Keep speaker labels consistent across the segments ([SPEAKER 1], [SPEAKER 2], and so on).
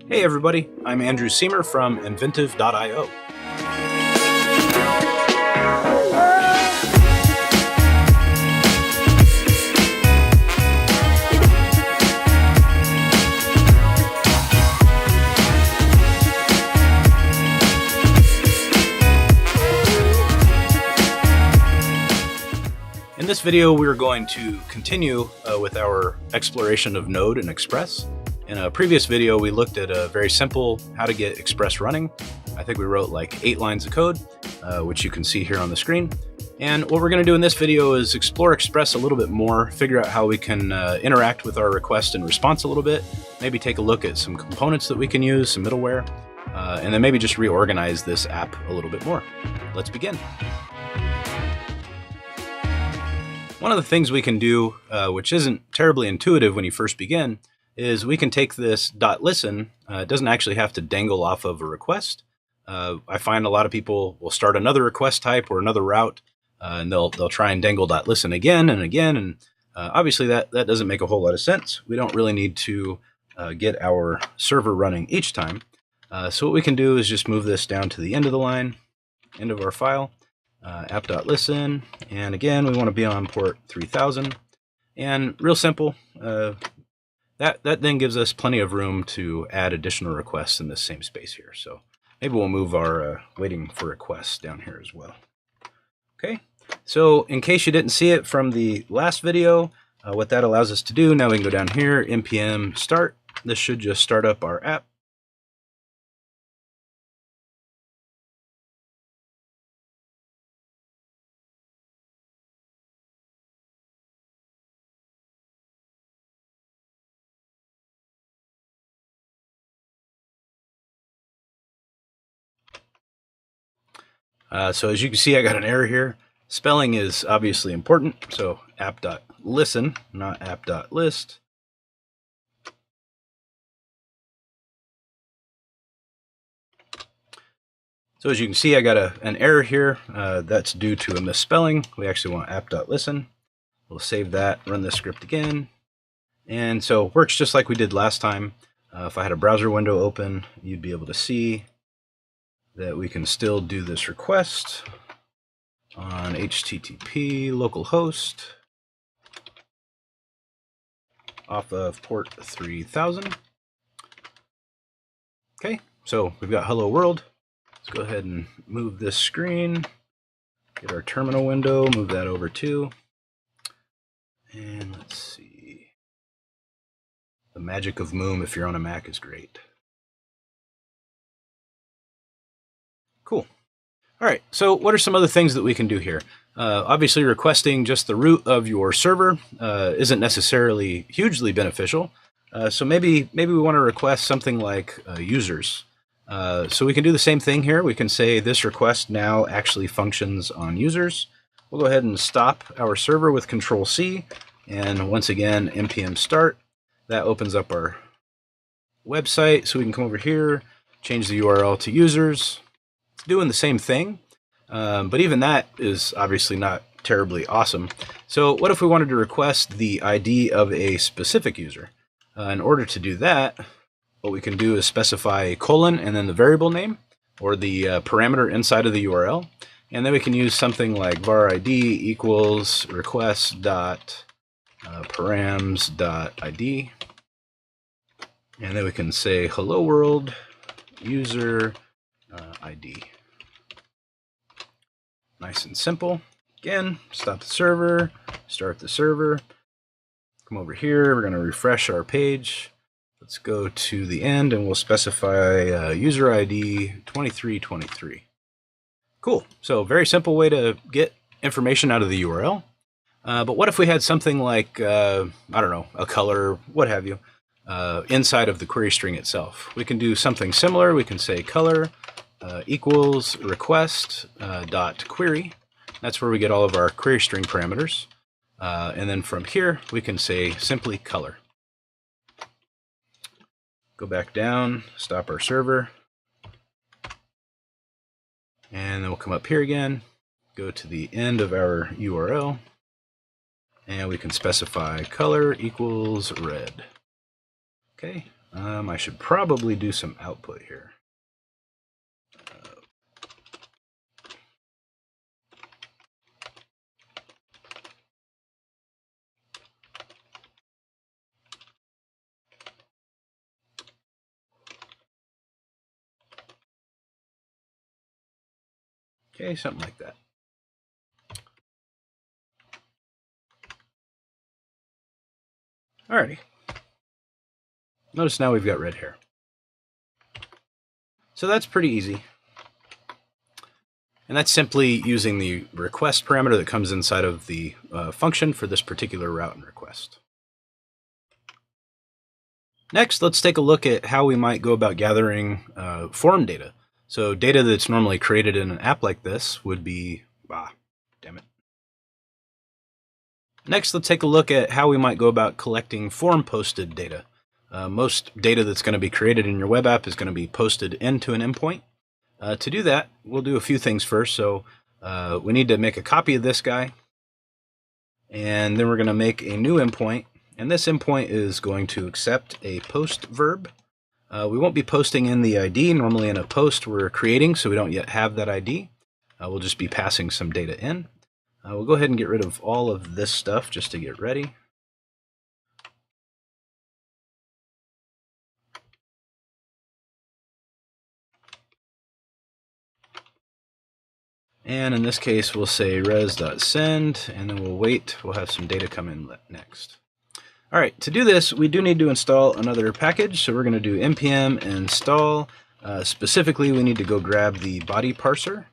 [SPEAKER 1] Hey everybody, I'm Andrew Seamer from inventive.io. In this video, we're going to continue with our exploration of Node and Express. In a previous video, we looked at a very simple how to get Express running. I think we wrote like 8 lines of code, which you can see here on the screen. And what we're going to do in this video is explore Express a little bit more, figure out how we can interact with our request and response a little bit, maybe take a look at some components that we can use, some middleware, and then maybe just reorganize this app a little bit more. Let's begin. One of the things we can do, which isn't terribly intuitive when you first begin, is we can take this .listen. It doesn't actually have to dangle off of a request. I find a lot of people will start another request type or another route, and they'll try and dangle .listen again and again, and obviously that doesn't make a whole lot of sense. We don't really need to get our server running each time. So what we can do is just move this down to the end of the line, end of our file, app.listen, and again we want to be on port 3000, and real simple. That then gives us plenty of room to add additional requests in this same space here. So maybe we'll move our waiting for requests down here as well. Okay, so in case you didn't see it from the last video, what that allows us to do, now we can go down here, npm start. This should just start up our app. So as you can see, I got an error here. Spelling is obviously important, so app.listen, not app.list. So as you can see, I got an error here. That's due to a misspelling. We actually want app.listen. We'll save that, run this script again. And so it works just like we did last time. If I had a browser window open, you'd be able to see that we can still do this request on HTTP localhost off of port 3000. Okay, so we've got hello world. Let's go ahead and move this screen, get our terminal window, move that over too. And let's see. The magic of Moom if you're on a Mac is great. Cool. All right, so what are some other things that we can do here? Obviously, requesting just the root of your server isn't necessarily hugely beneficial. So maybe we want to request something like users. So we can do the same thing here. We can say this request now actually functions on users. We'll go ahead and stop our server with Control-C. And once again, npm start. That opens up our website. So we can come over here, change the URL to users. Doing the same thing, but even that is obviously not terribly awesome. So what if we wanted to request the ID of a specific user? In order to do that, what we can do is specify a colon and then the variable name or the parameter inside of the URL. And then we can use something like var id equals request dot params dot id. And then we can say hello world user ID. Nice and simple. Again, stop the server, start the server. Come over here, we're going to refresh our page. Let's go to the end and we'll specify user ID 2323. Cool. So very simple way to get information out of the URL. But what if we had something like, I don't know, a color, what have you, inside of the query string itself? We can do something similar. We can say color equals request dot query. That's where we get all of our query string parameters. And then from here, we can say simply color. Go back down, stop our server. And then we'll come up here again, go to the end of our URL, and we can specify color equals red. Okay, I should probably do some output here. Okay, something like that. Alrighty. Notice now we've got red hair. So that's pretty easy. And that's simply using the request parameter that comes inside of the function for this particular route and request. Next, let's take a look at how we might go about gathering form data. So data that's normally created in an app like this would be, damn it. Next, let's take a look at how we might go about collecting form posted data. Most data that's going to be created in your web app is going to be posted into an endpoint. To do that, we'll do a few things first. So we need to make a copy of this guy, and then we're going to make a new endpoint. And this endpoint is going to accept a post verb. We won't be posting in the ID. Normally in a post we're creating, so we don't yet have that ID. We'll just be passing some data in. We'll go ahead and get rid of all of this stuff just to get ready. And in this case, we'll say res.send, and then we'll wait. We'll have some data come in next. All right, to do this, we do need to install another package. So we're going to do npm install. Specifically, we need to go grab the bodyparser,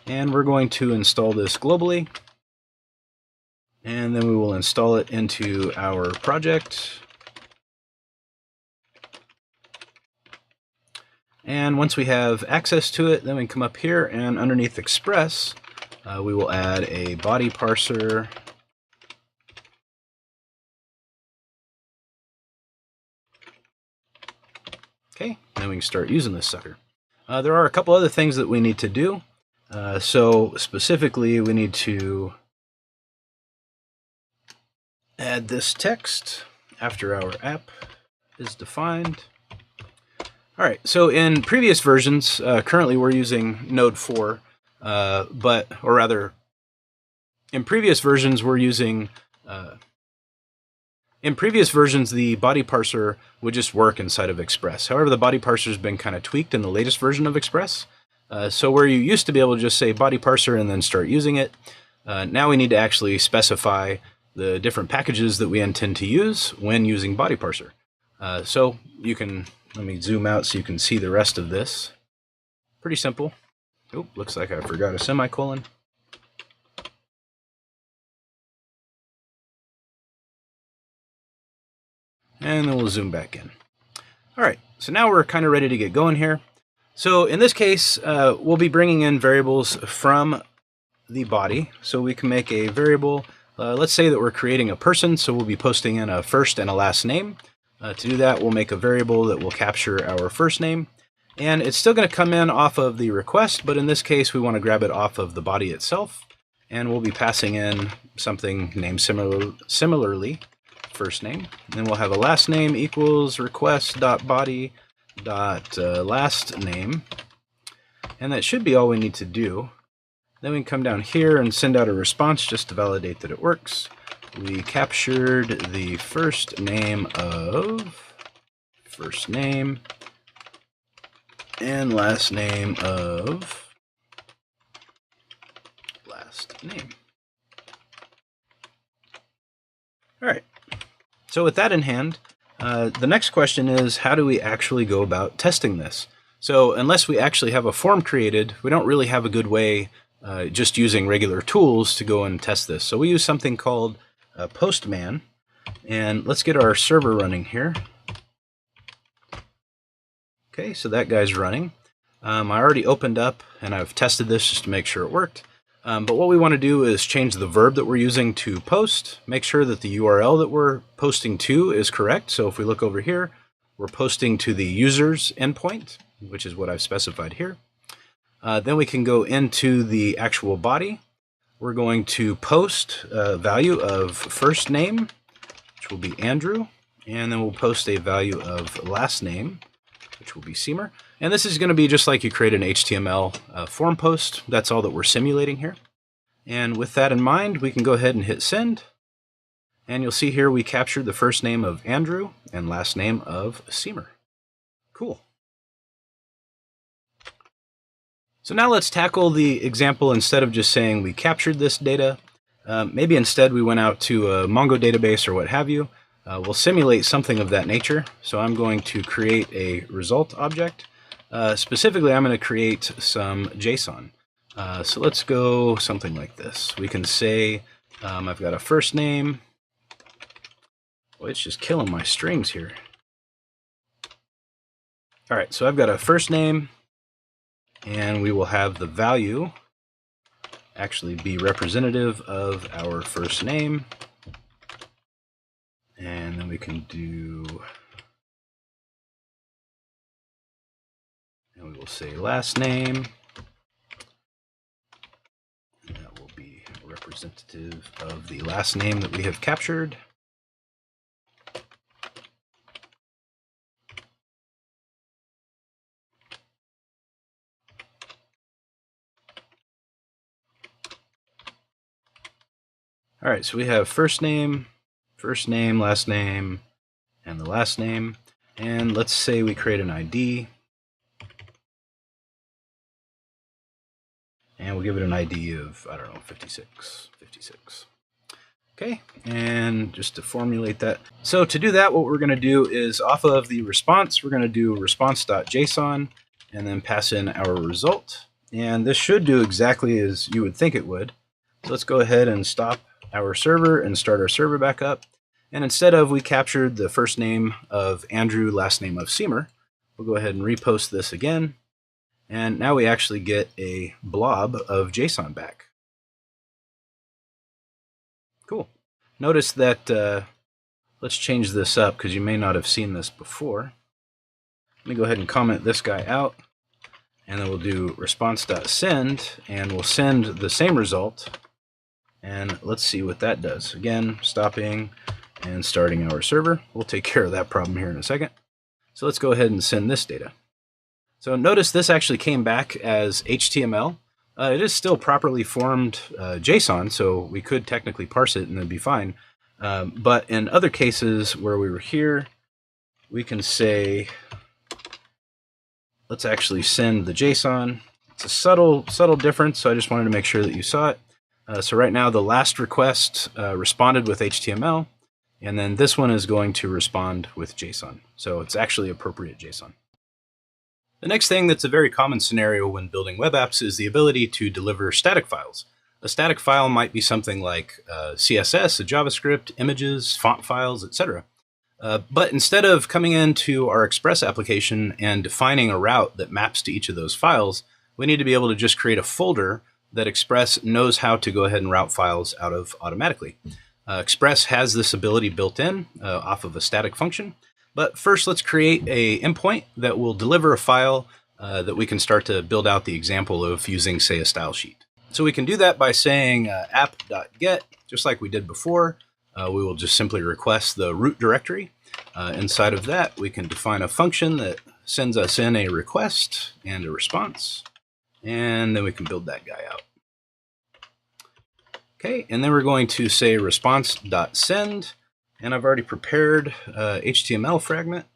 [SPEAKER 1] and we're going to install this globally. And then we will install it into our project. And once we have access to it, then we can come up here and underneath Express, we will add a body parser. Okay, then we can start using this sucker. There are a couple other things that we need to do. So specifically, we need to add this text after our app is defined. All right, so in previous versions, currently we're using Node 4, in previous versions we're using, in previous versions the body parser would just work inside of Express. However, the body parser has been kind of tweaked in the latest version of Express. So where you used to be able to just say body parser and then start using it, now we need to actually specify the different packages that we intend to use when using body parser. So you can, let me zoom out so you can see the rest of this. Pretty simple. Oh, looks like I forgot a semicolon. And then we'll zoom back in. All right, so now we're kind of ready to get going here. So in this case, we'll be bringing in variables from the body. So we can make a variable. Let's say that we're creating a person, so we'll be posting in a first and a last name. To do that, we'll make a variable that will capture our first name. And it's still going to come in off of the request, but in this case, we want to grab it off of the body itself. And we'll be passing in something named similarly, first name. And then we'll have a last name equals request.body.last name. And that should be all we need to do. Then we can come down here and send out a response just to validate that it works. We captured the first name of first name and last name of last name. All right. So with that in hand, the next question is, how do we actually go about testing this? So unless we actually have a form created, we don't really have a good way just using regular tools to go and test this. So we use something called Postman, and let's get our server running here. Okay, so that guy's running. I already opened up and I've tested this just to make sure it worked. But what we want to do is change the verb that we're using to post, make sure that the URL that we're posting to is correct. So if we look over here, we're posting to the user's endpoint, which is what I've specified here. Then we can go into the actual body. We're going to post a value of first name, which will be Andrew, And then we'll post a value of last name, which will be Seymour. And this is going to be just like you create an HTML form post. That's all that we're simulating here. And with that in mind, we can go ahead and hit send. And you'll see here we captured the first name of Andrew and last name of Seymour. Cool. So now let's tackle the example. Instead of just saying we captured this data, maybe instead we went out to a Mongo database or what have you. We'll simulate something of that nature. So I'm going to create a result object. Specifically, I'm going to create some JSON. So let's go something like this. We can say I've got a first name. Boy, it's just killing my strings here. All right, so I've got a first name, and we will have the value actually be representative of our first name. And then we can do, and we will say last name, and that will be representative of the last name that we have captured. All right, so we have first name, last name, and the last name. And let's say we create an ID. And we'll give it an ID of, I don't know, 56. Okay, and just to formulate that. So to do that, what we're going to do is off of the response, we're going to do response.json and then pass in our result. And this should do exactly as you would think it would. So let's go ahead and stop our server and start our server back up. And instead of we captured the first name of Andrew, last name of Seymour, we'll go ahead and repost this again. And now we actually get a blob of JSON back. Cool. Notice that, let's change this up because you may not have seen this before. Let me go ahead and comment this guy out. And then we'll do response.send, and we'll send the same result. And let's see what that does. Again, stopping and starting our server. We'll take care of that problem here in a second. So let's go ahead and send this data. So notice this actually came back as HTML. It is still properly formed JSON, so we could technically parse it and it'd be fine. But in other cases where we were here, we can say, let's actually send the JSON. It's a subtle difference, so I just wanted to make sure that you saw it. So right now, the last request responded with HTML, and then this one is going to respond with JSON. So it's actually appropriate JSON. The next thing that's a very common scenario when building web apps is the ability to deliver static files. A static file might be something like CSS, a JavaScript, images, font files, etc. But instead of coming into our Express application and defining a route that maps to each of those files, we need to be able to just create a folder that Express knows how to go ahead and route files out of automatically. Express has this ability built in off of a static function. But first, let's create an endpoint that will deliver a file that we can start to build out the example of using, say, a style sheet. So we can do that by saying app.get, just like we did before. We will just simply request the root directory. Inside of that, we can define a function that sends us in a request and a response. And then we can build that guy out. Okay, and then we're going to say response.send. And I've already prepared HTML fragment.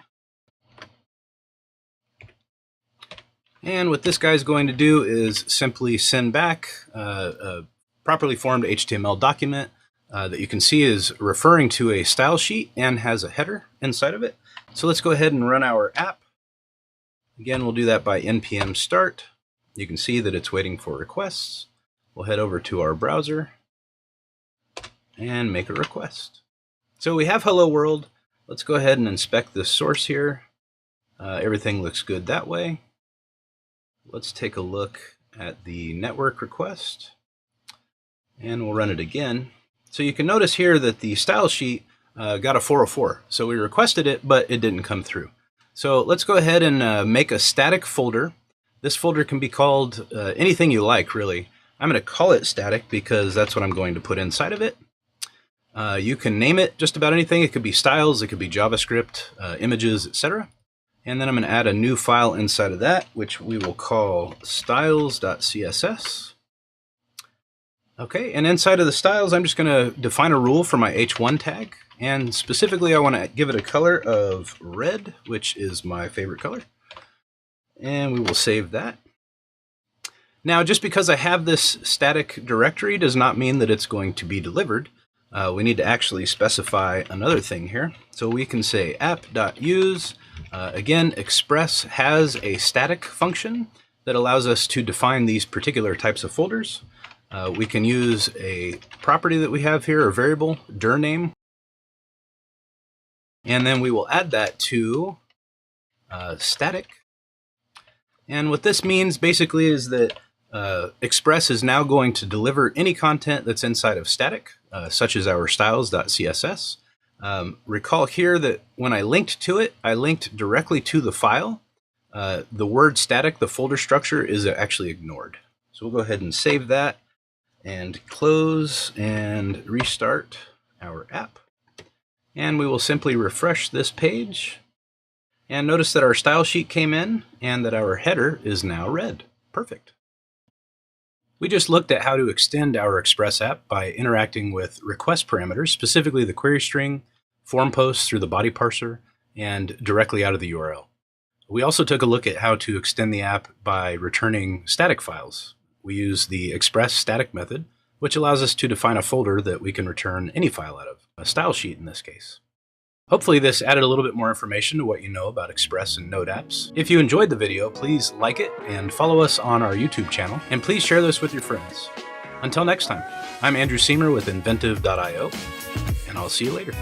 [SPEAKER 1] And what this guy's going to do is simply send back a properly formed HTML document that you can see is referring to a style sheet and has a header inside of it. So let's go ahead and run our app. Again, we'll do that by npm start. You can see that it's waiting for requests. We'll head over to our browser and make a request. So we have hello world. Let's go ahead and inspect this source here. Everything looks good that way. Let's take a look at the network request and we'll run it again. So you can notice here that the style sheet got a 404. So we requested it, but it didn't come through. So let's go ahead and make a static folder. This folder can be called anything you like, really. I'm going to call it static because that's what I'm going to put inside of it. You can name it just about anything. It could be styles, it could be JavaScript, images, etc. And then I'm going to add a new file inside of that, which we will call styles.css. Okay, and inside of the styles, I'm just going to define a rule for my h1 tag. And specifically, I want to give it a color of red, which is my favorite color. And we will save that. Now, just because I have this static directory does not mean that it's going to be delivered. We need to actually specify another thing here. So we can say app.use. Again, Express has a static function that allows us to define these particular types of folders. We can use a property that we have here, a variable, dir name. And then we will add that to static. And what this means basically is that Express is now going to deliver any content that's inside of static, such as our styles.css. Recall here that when I linked to it, I linked directly to the file. The word static, the folder structure, is actually ignored. So we'll go ahead and save that and close and restart our app. And we will simply refresh this page. And notice that our style sheet came in and that our header is now red. Perfect. We just looked at how to extend our Express app by interacting with request parameters, specifically the query string, form posts through the body parser, and directly out of the URL. We also took a look at how to extend the app by returning static files. We use the express static method, which allows us to define a folder that we can return any file out of, a style sheet in this case. Hopefully this added a little bit more information to what you know about Express and Node apps. If you enjoyed the video, please like it and follow us on our YouTube channel, and please share this with your friends. Until next time, I'm Andrew Seymour with Inventive.io, and I'll see you later.